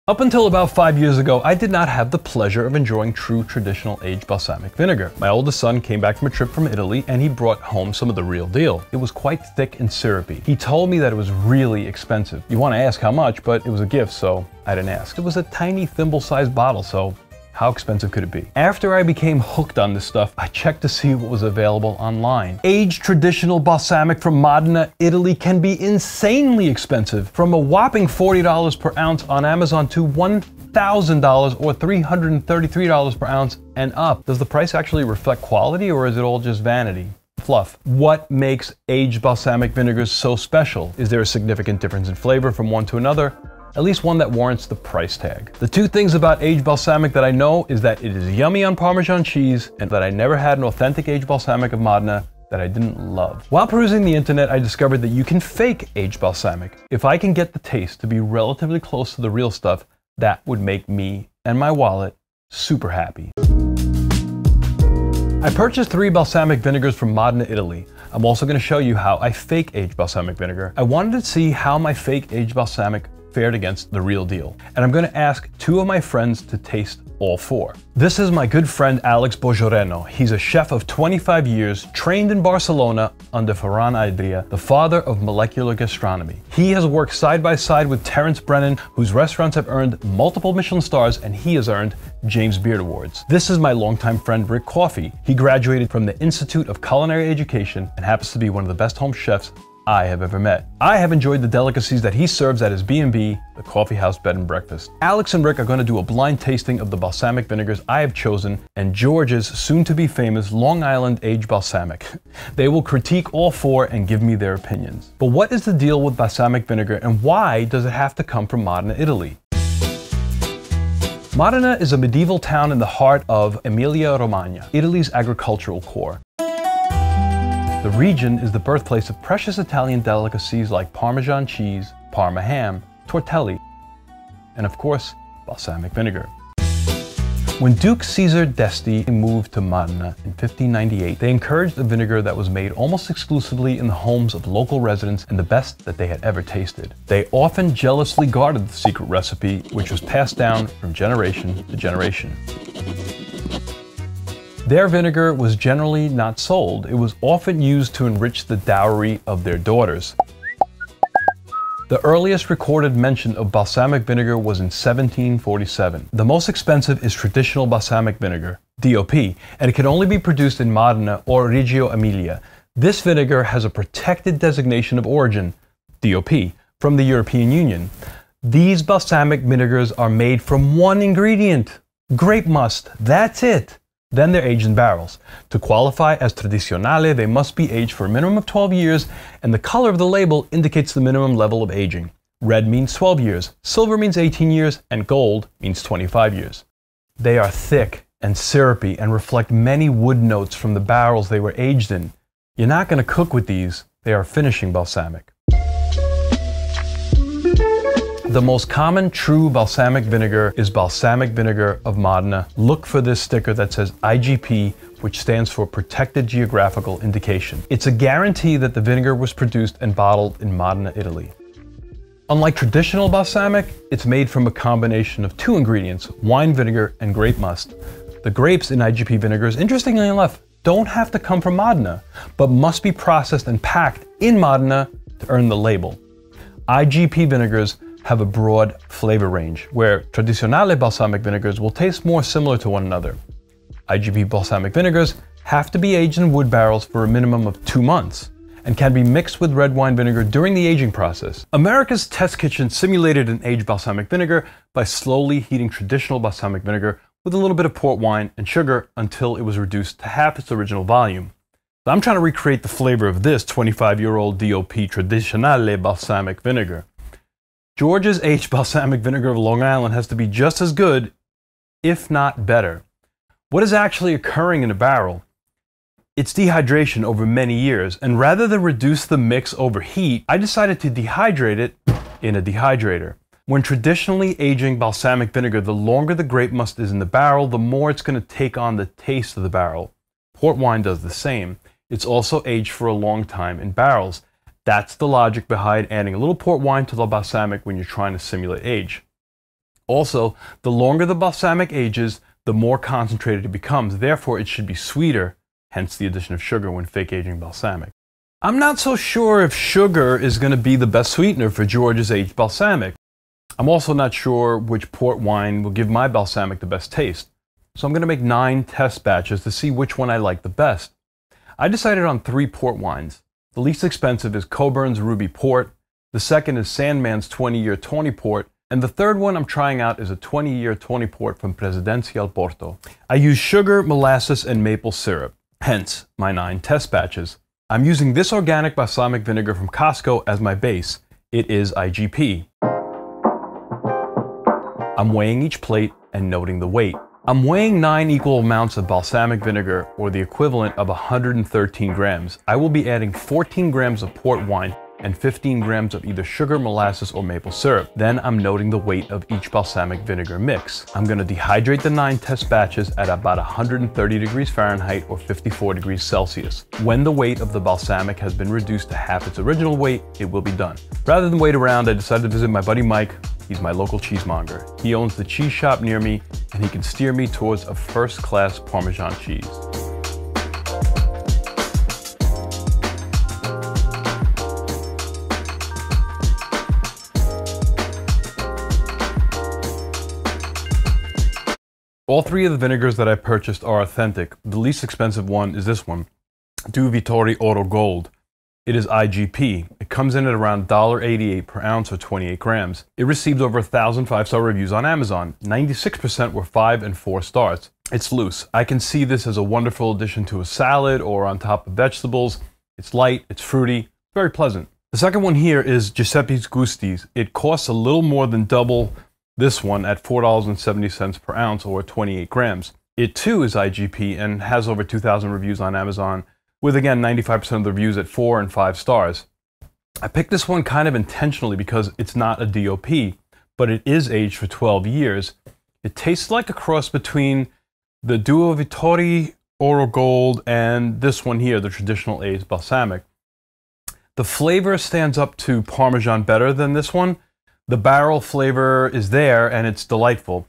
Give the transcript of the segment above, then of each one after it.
Up until about 5 years ago, I did not have the pleasure of enjoying true traditional aged balsamic vinegar. My oldest son came back from a trip from Italy and he brought home some of the real deal. It was quite thick and syrupy. He told me that it was really expensive. You want to ask how much, but it was a gift, so I didn't ask. It was a tiny thimble-sized bottle, so how expensive could it be? After I became hooked on this stuff, I checked to see what was available online. Aged traditional balsamic from Modena, Italy can be insanely expensive, from a whopping $40 per ounce on Amazon to $1,000 or $333 per ounce and up. Does the price actually reflect quality, or is it all just vanity? Fluff. What makes aged balsamic vinegars so special? Is there a significant difference in flavor from one to another? At least one that warrants the price tag. The two things about aged balsamic that I know is that it is yummy on Parmesan cheese, and that I never had an authentic aged balsamic of Modena that I didn't love. While perusing the internet, I discovered that you can fake aged balsamic. If I can get the taste to be relatively close to the real stuff, that would make me and my wallet super happy. I purchased 3 balsamic vinegars from Modena, Italy. I'm also going to show you how I fake aged balsamic vinegar. I wanted to see how my fake aged balsamic fared against the real deal. And I'm going to ask 2 of my friends to taste all 4. This is my good friend Alex Bojoreno. He's a chef of 25 years, trained in Barcelona under Ferran Adrià, the father of molecular gastronomy. He has worked side by side with Terence Brennan, whose restaurants have earned multiple Michelin stars, and he has earned James Beard Awards. This is my longtime friend Rick Coffey. He graduated from the Institute of Culinary Education and happens to be one of the best home chefs I have ever met. I have enjoyed the delicacies that he serves at his B&B, the Coffee House Bed and Breakfast. Alex and Rick are going to do a blind tasting of the balsamic vinegars I have chosen and George's soon-to-be famous Long Island aged balsamic. They will critique all 4 and give me their opinions. But what is the deal with balsamic vinegar, and why does it have to come from Modena, Italy? Modena is a medieval town in the heart of Emilia-Romagna, Italy's agricultural core. The region is the birthplace of precious Italian delicacies like Parmesan cheese, Parma ham, tortelli, and of course, balsamic vinegar. When Duke Caesar d'Este moved to Modena in 1598, they encouraged a vinegar that was made almost exclusively in the homes of local residents and the best that they had ever tasted. They often jealously guarded the secret recipe, which was passed down from generation to generation. Their vinegar was generally not sold. It was often used to enrich the dowry of their daughters. The earliest recorded mention of balsamic vinegar was in 1747. The most expensive is traditional balsamic vinegar, DOP, and it can only be produced in Modena or Reggio Emilia. This vinegar has a protected designation of origin, DOP, from the European Union. These balsamic vinegars are made from one ingredient, grape must. That's it. Then they're aged in barrels. To qualify as tradizionale, they must be aged for a minimum of 12 years, and the color of the label indicates the minimum level of aging. Red means 12 years, silver means 18 years, and gold means 25 years. They are thick and syrupy and reflect many wood notes from the barrels they were aged in. You're not going to cook with these. They are finishing balsamic. The most common true balsamic vinegar is balsamic vinegar of Modena. Look for this sticker that says IGP, which stands for Protected Geographical Indication. It's a guarantee that the vinegar was produced and bottled in Modena, Italy. Unlike traditional balsamic, it's made from a combination of 2 ingredients, wine vinegar and grape must. The grapes in IGP vinegars, interestingly enough, don't have to come from Modena, but must be processed and packed in Modena to earn the label. IGP vinegars have a broad flavor range, where tradizionale balsamic vinegars will taste more similar to one another. IGP balsamic vinegars have to be aged in wood barrels for a minimum of 2 months and can be mixed with red wine vinegar during the aging process. America's Test Kitchen simulated an aged balsamic vinegar by slowly heating traditional balsamic vinegar with a little bit of port wine and sugar until it was reduced to half its original volume. So I'm trying to recreate the flavor of this 25-year-old DOP tradizionale balsamic vinegar. George's aged balsamic vinegar of Long Island has to be just as good, if not better. What is actually occurring in a barrel? It's dehydration over many years, and rather than reduce the mix over heat, I decided to dehydrate it in a dehydrator. When traditionally aging balsamic vinegar, the longer the grape must is in the barrel, the more it's going to take on the taste of the barrel. Port wine does the same. It's also aged for a long time in barrels. That's the logic behind adding a little port wine to the balsamic when you're trying to simulate age. Also, the longer the balsamic ages, the more concentrated it becomes. Therefore, it should be sweeter, hence the addition of sugar when fake aging balsamic. I'm not so sure if sugar is going to be the best sweetener for George's aged balsamic. I'm also not sure which port wine will give my balsamic the best taste. So I'm going to make 9 test batches to see which one I like the best. I decided on 3 port wines. The least expensive is Coburn's Ruby Port, the second is Sandeman's 20-year Tawny Port, and the third one I'm trying out is a 20-year Tawny Port from Presidencial Porto. I use sugar, molasses, and maple syrup, hence my 9 test batches. I'm using this organic balsamic vinegar from Costco as my base. It is IGP. I'm weighing each plate and noting the weight. I'm weighing 9 equal amounts of balsamic vinegar, or the equivalent of 113 grams. I will be adding 14 grams of port wine and 15 grams of either sugar, molasses, or maple syrup. Then I'm noting the weight of each balsamic vinegar mix. I'm going to dehydrate the 9 test batches at about 130 degrees Fahrenheit or 54 degrees Celsius. When the weight of the balsamic has been reduced to half its original weight, it will be done. Rather than wait around, I decided to visit my buddy Mike. He's my local cheesemonger. He owns the cheese shop near me, and he can steer me towards a first-class Parmesan cheese. All 3 of the vinegars that I purchased are authentic. The least expensive one is this one, Du Vittori Oro Gold. It is IGP. It comes in at around $1.88 per ounce or 28 grams. It received over 1,000 5-star reviews on Amazon. 96% were 5 and 4 stars. It's loose. I can see this as a wonderful addition to a salad or on top of vegetables. It's light, it's fruity, very pleasant. The second one here is Giuseppe's Gusti's. It costs a little more than double this one at $4.70 per ounce or 28 grams. It too is IGP and has over 2,000 reviews on Amazon, with again 95% of the reviews at 4 and 5 stars. I picked this one kind of intentionally because it's not a DOP, but it is aged for 12 years. It tastes like a cross between the Du Vittori Oro Gold and this one here, the traditional aged balsamic. The flavor stands up to Parmesan better than this one. The barrel flavor is there and it's delightful.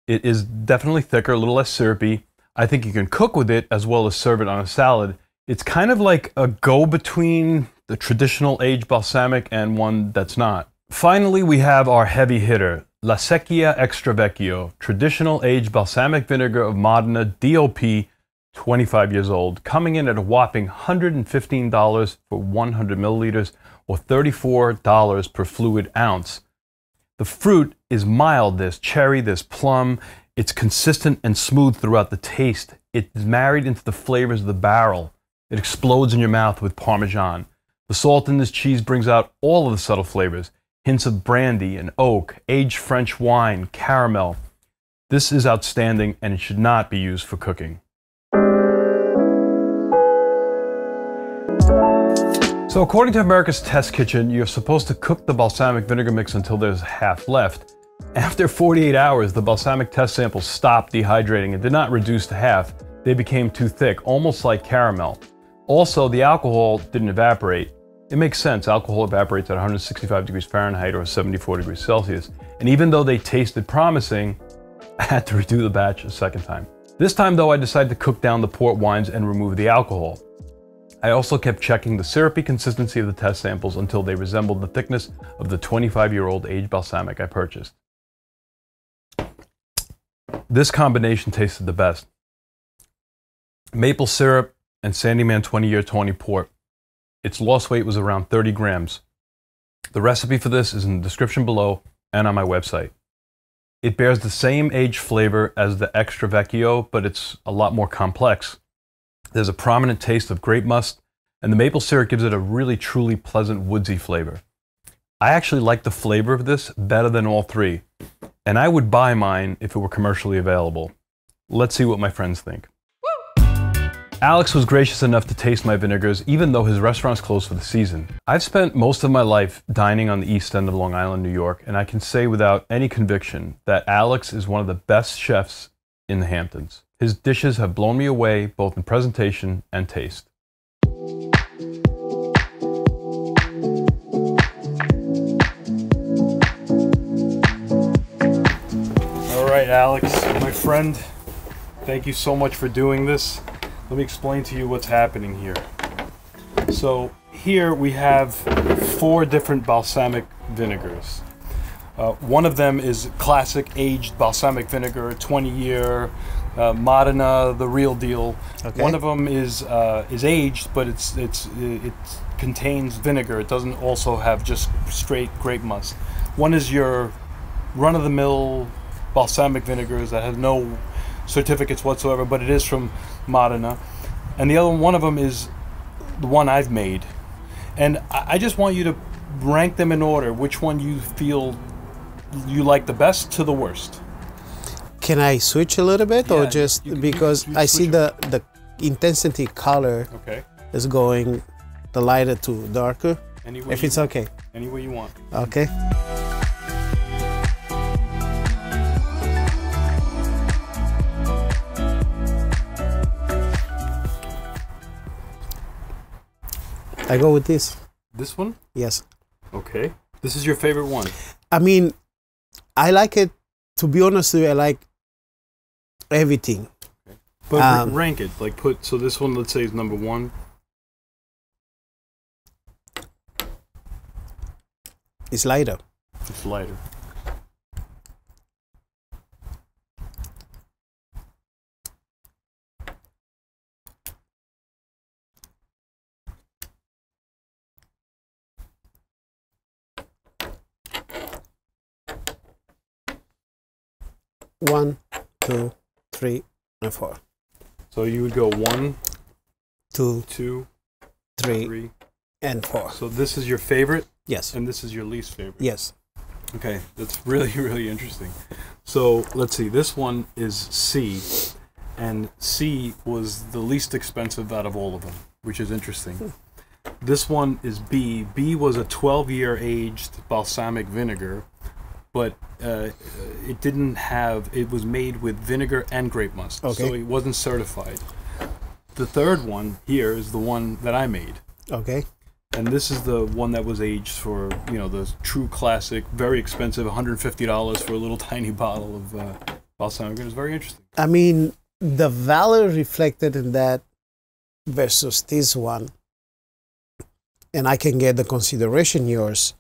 It is definitely thicker, a little less syrupy. I think you can cook with it as well as serve it on a salad. It's kind of like a go-between the traditional aged balsamic and one that's not. Finally, we have our heavy hitter, La Secchia Extra Vecchio, traditional aged balsamic vinegar of Modena, DOP, 25 years old, coming in at a whopping $115 for 100 milliliters or $34 per fluid ounce. The fruit is mild, there's cherry, there's plum. It's consistent and smooth throughout the taste. It's married into the flavors of the barrel. It explodes in your mouth with Parmesan. The salt in this cheese brings out all of the subtle flavors. Hints of brandy and oak, aged French wine, caramel. This is outstanding and it should not be used for cooking. So according to America's Test Kitchen, you're supposed to cook the balsamic vinegar mix until there's half left. After 48 hours, the balsamic test samples stopped dehydrating and did not reduce to half. They became too thick, almost like caramel. Also, the alcohol didn't evaporate. It makes sense, alcohol evaporates at 165 degrees Fahrenheit or 74 degrees Celsius. And even though they tasted promising, I had to redo the batch a second time. This time though, I decided to cook down the port wines and remove the alcohol. I also kept checking the syrupy consistency of the test samples until they resembled the thickness of the 25-year-old aged balsamic I purchased. This combination tasted the best. Maple syrup and Sandeman 20-year Tawny Port. Its lost weight was around 30 grams. The recipe for this is in the description below and on my website. It bears the same aged flavor as the Extra Vecchio, but it's a lot more complex. There's a prominent taste of grape must, and the maple syrup gives it a really truly pleasant woodsy flavor. I actually like the flavor of this better than all 3, and I would buy mine if it were commercially available. Let's see what my friends think. Alex was gracious enough to taste my vinegars even though his restaurant's closed for the season. I've spent most of my life dining on the East End of Long Island, New York, and I can say without any conviction that Alex is one of the best chefs in the Hamptons. His dishes have blown me away both in presentation and taste. All right, Alex, my friend, thank you so much for doing this. Let me explain to you what's happening here. So here we have 4 different balsamic vinegars. One of them is classic aged balsamic vinegar, 20-year, Modena, the real deal. Okay. One of them is aged, but it contains vinegar. It doesn't also have just straight grape must. One is your run-of-the-mill balsamic vinegars that have no certificates whatsoever, but it is from Modena. And the other one of them is the one I've made. And I just want you to rank them in order, which one you feel you like the best to the worst. Can I switch a little bit, or Yeah, just you because I see the intensity color Okay. is going the lighter to darker? If it's okay. Any way you want. Okay. I go with this. This one? Yes. Okay. This is your favorite one? I mean, I like it. To be honest with you, I like everything. Okay. But rank it. Like so this one, let's say, is number 1. It's lighter. It's lighter. One, 2, 3, and 4. So you would go 1, 2, 2, 3, 3, and 4. So this is your favorite, Yes. and this is your least favorite. Yes. Okay, that's really, really interesting. So let's see, this one is C, and C was the least expensive out of all of them, which is interesting. This one is B. B was a 12-year aged balsamic vinegar, but it didn't have, it was made with vinegar and grape must, Okay. so it wasn't certified. The third one here is the one that I made. Okay. And this is the one that was aged for, you know, the true classic, very expensive, $150 for a little tiny bottle of balsamic vinegar. It's very interesting. I mean, the value reflected in that versus this one, and I can get the consideration yours.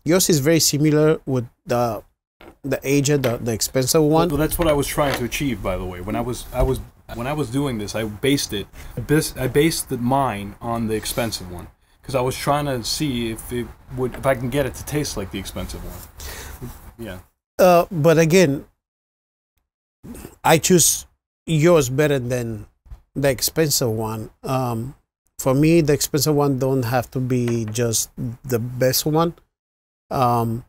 Yours is very similar with the aged, the expensive one. Well, that's what I was trying to achieve, by the way. When I was doing this, I based mine on the expensive one, because I was trying to see if I can get it to taste like the expensive one. Yeah. But again, I choose yours better than the expensive one. For me, the expensive one don't have to be just the best one. The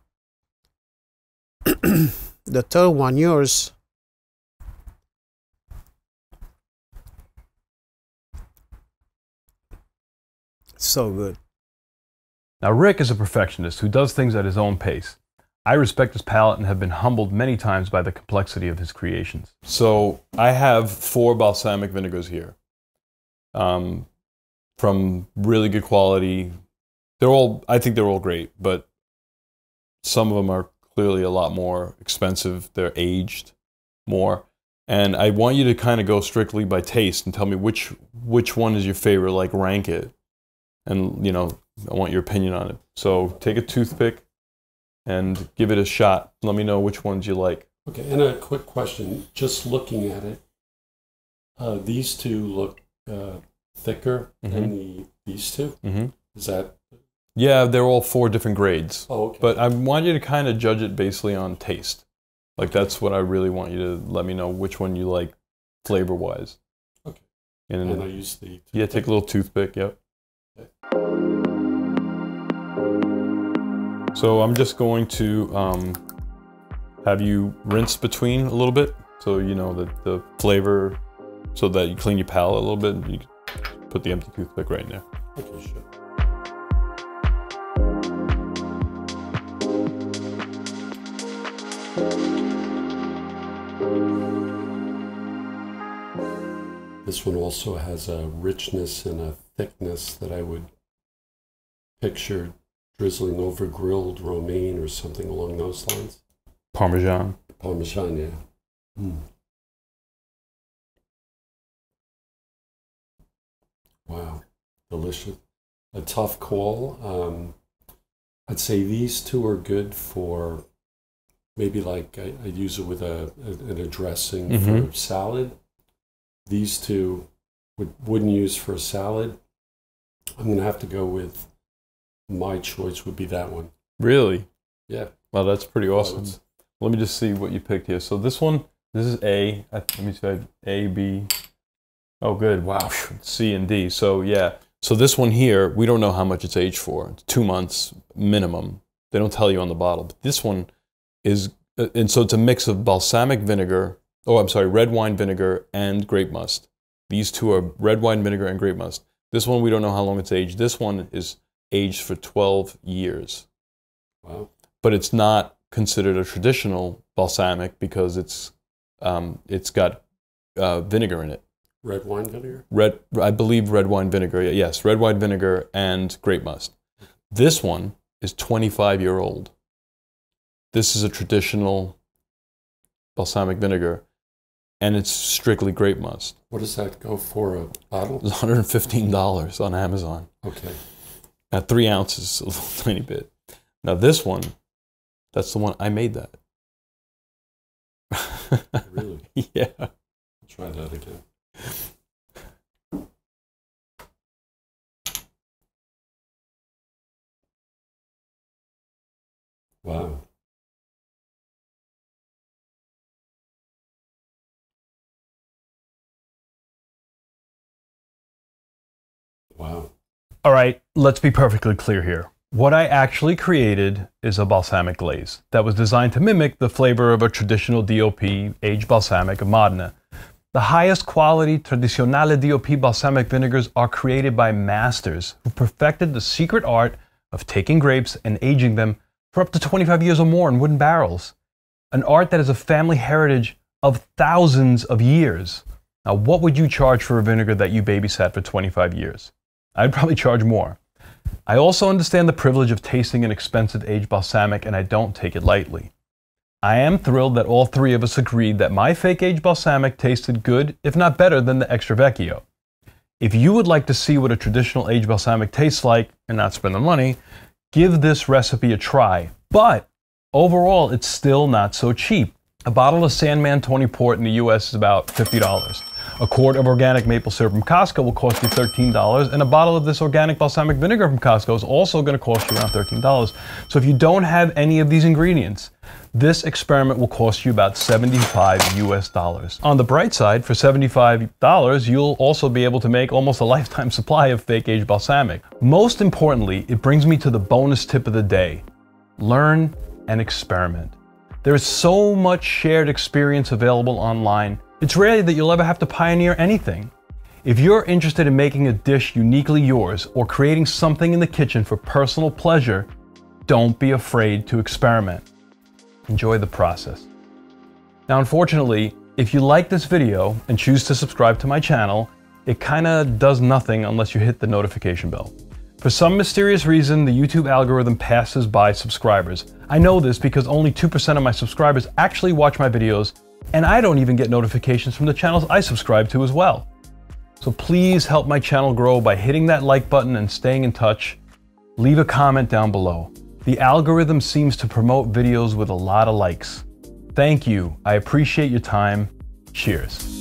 third one, yours, so good. Now, Rick is a perfectionist who does things at his own pace. I respect his palate and have been humbled many times by the complexity of his creations. So I have 4 balsamic vinegars here, from really good quality. I think they're all great, but some of them are clearly a lot more expensive. They're aged more. And I want you to kind of go strictly by taste and tell me which one is your favorite, like rank it. And, you know, I want your opinion on it. So take a toothpick and give it a shot. Let me know which ones you like. Okay, and a quick question. Just looking at it, these two look thicker than these two. Mm-hmm. Is that? Yeah, they're all 4 different grades. Oh, okay. But I want you to kind of judge it basically on taste. Like, that's what I really want you to let me know which one you like flavor-wise. Okay. And I use the toothpick. Yeah, take a little toothpick, yep. Okay. So I'm just going to have you rinse between a little bit, so you know that the flavor, so that you clean your palate a little bit. You can put the empty toothpick right in there. Okay, sure. This one also has a richness and a thickness that I would picture drizzling over grilled romaine or something along those lines. Parmesan. Parmesan, yeah. Mm. Wow, delicious. A tough call. I'd say these two are good for maybe like I use it with a dressing for salad. These two wouldn't use for a salad. I'm going to have to go with my choice would be that one. Really? Yeah. Well, that's pretty awesome. Let me just see what you picked here. So this one, this is A. Let me see, A, B. Oh, good. Wow. C and D. So yeah. So this one here, we don't know how much it's aged for. It's 2 months minimum. They don't tell you on the bottle. But this one is, and so it's a mix of balsamic vinegar, red wine vinegar and grape must. These two are red wine vinegar and grape must. This one, we don't know how long it's aged. This one is aged for 12 years. Wow. But it's not considered a traditional balsamic because it's got vinegar in it. Red wine vinegar? I believe red wine vinegar. Yes, red wine vinegar and grape must. This one is 25-year-old. This is a traditional balsamic vinegar, and it's strictly grape must. What does that go for a bottle? It's $115 on Amazon. Okay. Now 3 ounces, a little tiny bit. Now this one, that's the one I made that. Really? Yeah. I'll try that again. Wow. Wow. All right, let's be perfectly clear here. What I actually created is a balsamic glaze that was designed to mimic the flavor of a traditional DOP aged balsamic of Modena. The highest quality tradizionale DOP balsamic vinegars are created by masters who perfected the secret art of taking grapes and aging them for up to 25 years or more in wooden barrels. An art that is a family heritage of thousands of years. Now, what would you charge for a vinegar that you babysat for 25 years? I'd probably charge more. I also understand the privilege of tasting an expensive aged balsamic, and I don't take it lightly. I am thrilled that all three of us agreed that my fake aged balsamic tasted good, if not better, than the extra vecchio. If you would like to see what a traditional aged balsamic tastes like and not spend the money, give this recipe a try. But overall, it's still not so cheap. A bottle of Sandeman Tawny Port in the US is about $50. A quart of organic maple syrup from Costco will cost you $13, and a bottle of this organic balsamic vinegar from Costco is also going to cost you around $13. So if you don't have any of these ingredients, this experiment will cost you about $75 US. On the bright side, for $75, you'll also be able to make almost a lifetime supply of fake aged balsamic. Most importantly, it brings me to the bonus tip of the day. Learn and experiment. There is so much shared experience available online. It's rare that you'll ever have to pioneer anything. If you're interested in making a dish uniquely yours or creating something in the kitchen for personal pleasure, don't be afraid to experiment. Enjoy the process. Now, unfortunately, if you like this video and choose to subscribe to my channel, it kinda does nothing unless you hit the notification bell. For some mysterious reason, the YouTube algorithm passes by subscribers. I know this because only 2% of my subscribers actually watch my videos, and I don't even get notifications from the channels I subscribe to as well. So please help my channel grow by hitting that like button and staying in touch. Leave a comment down below. The algorithm seems to promote videos with a lot of likes. Thank you. I appreciate your time. Cheers.